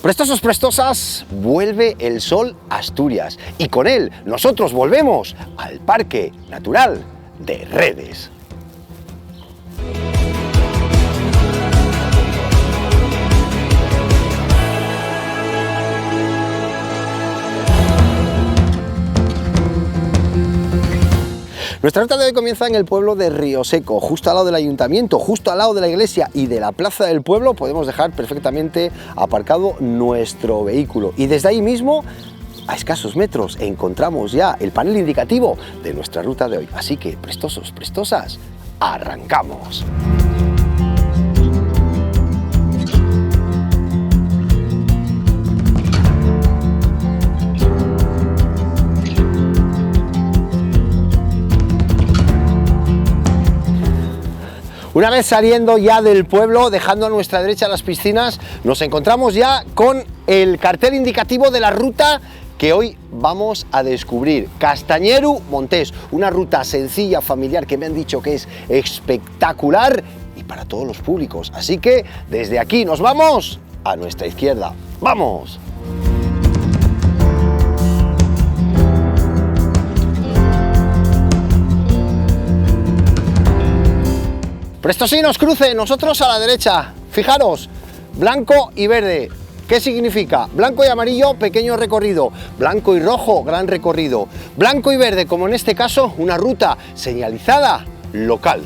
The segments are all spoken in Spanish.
Prestosos, prestosas, vuelve el sol a Asturias y con él nosotros volvemos al Parque Natural de Redes. Nuestra ruta de hoy comienza en el pueblo de Rioseco, justo al lado del ayuntamiento, justo al lado de la iglesia y de la plaza del pueblo. Podemos dejar perfectamente aparcado nuestro vehículo y desde ahí mismo, a escasos metros, encontramos ya el panel indicativo de nuestra ruta de hoy. Así que, prestosos, prestosas, arrancamos. Una vez saliendo ya del pueblo, dejando a nuestra derecha las piscinas, nos encontramos ya con el cartel indicativo de la ruta que hoy vamos a descubrir. Castañeru Montés, una ruta sencilla, familiar, que me han dicho que es espectacular y para todos los públicos. Así que desde aquí nos vamos a nuestra izquierda. ¡Vamos! Prestosinos, cruce, nosotros a la derecha. Fijaros, blanco y verde. ¿Qué significa? Blanco y amarillo, pequeño recorrido. Blanco y rojo, gran recorrido. Blanco y verde, como en este caso, una ruta señalizada local.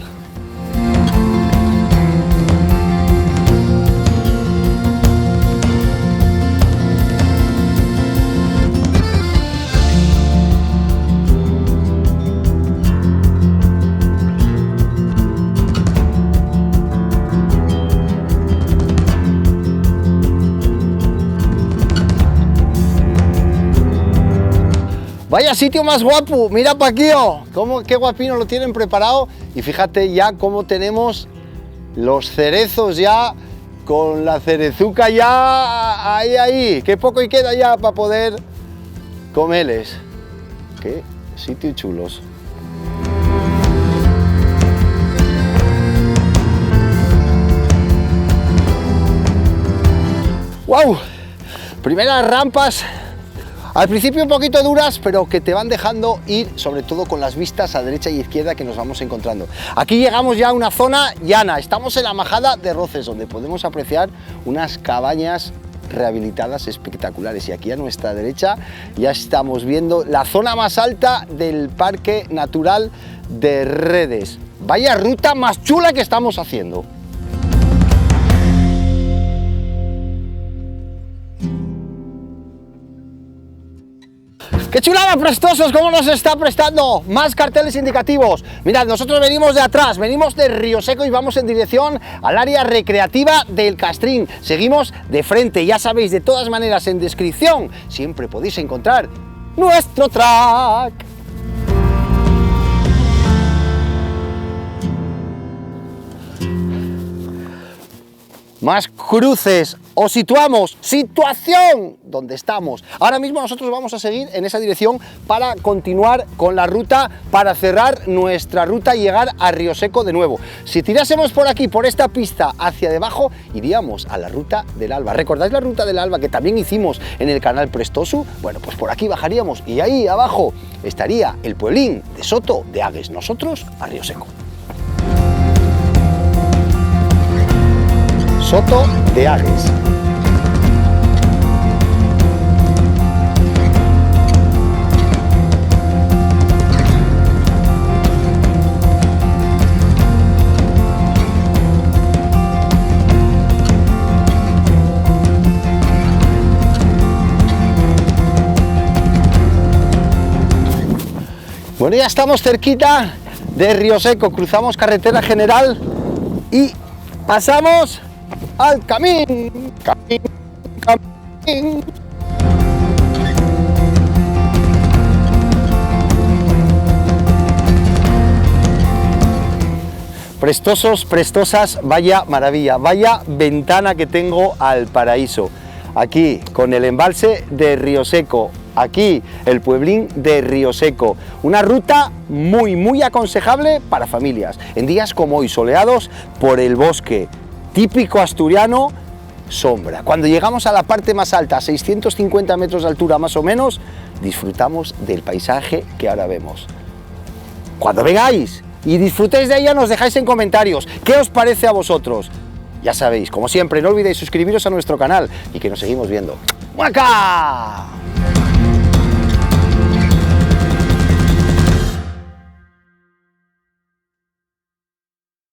Vaya sitio más guapo, mira pa' aquí, qué guapino lo tienen preparado y fíjate ya cómo tenemos los cerezos ya con la cerezuca ya ahí, qué poco y queda ya para poder comerles. Qué sitio chulos. ¡Wow! Primeras rampas. Al principio un poquito duras, pero que te van dejando ir, sobre todo con las vistas a derecha y izquierda que nos vamos encontrando. Aquí llegamos ya a una zona llana, estamos en la Majada de Roces, donde podemos apreciar unas cabañas rehabilitadas espectaculares. Y aquí a nuestra derecha ya estamos viendo la zona más alta del Parque Natural de Redes. Vaya ruta más chula que estamos haciendo. ¡Qué chulada, prestosos! ¿Cómo nos está prestando? Más carteles indicativos. Mirad, nosotros venimos de atrás, venimos de Rioseco y vamos en dirección al área recreativa del Castrín. Seguimos de frente, ya sabéis, de todas maneras, en descripción siempre podéis encontrar nuestro track. Más cruces, os situamos, situación donde estamos. Ahora mismo nosotros vamos a seguir en esa dirección para continuar con la ruta, para cerrar nuestra ruta y llegar a Rioseco de nuevo. Si tirásemos por aquí, por esta pista hacia debajo, iríamos a la Ruta del Alba. ¿Recordáis la Ruta del Alba que también hicimos en el canal Prestosu? Bueno, pues por aquí bajaríamos y ahí abajo estaría el pueblín de Soto de Agues. Nosotros a Rioseco. Soto de Agues. Bueno, ya estamos cerquita de Rioseco, cruzamos carretera general y pasamos al camín. Prestosos, prestosas, vaya maravilla, vaya ventana que tengo al paraíso. Aquí con el embalse de Rioseco, aquí el pueblín de Rioseco. Una ruta muy aconsejable para familias. En días como hoy, soleados por el bosque, típico asturiano, sombra. Cuando llegamos a la parte más alta, a 650 metros de altura más o menos, disfrutamos del paisaje que ahora vemos. Cuando vengáis y disfrutéis de ella, nos dejáis en comentarios qué os parece a vosotros. Ya sabéis, como siempre, no olvidéis suscribiros a nuestro canal y que nos seguimos viendo. ¡Muaca!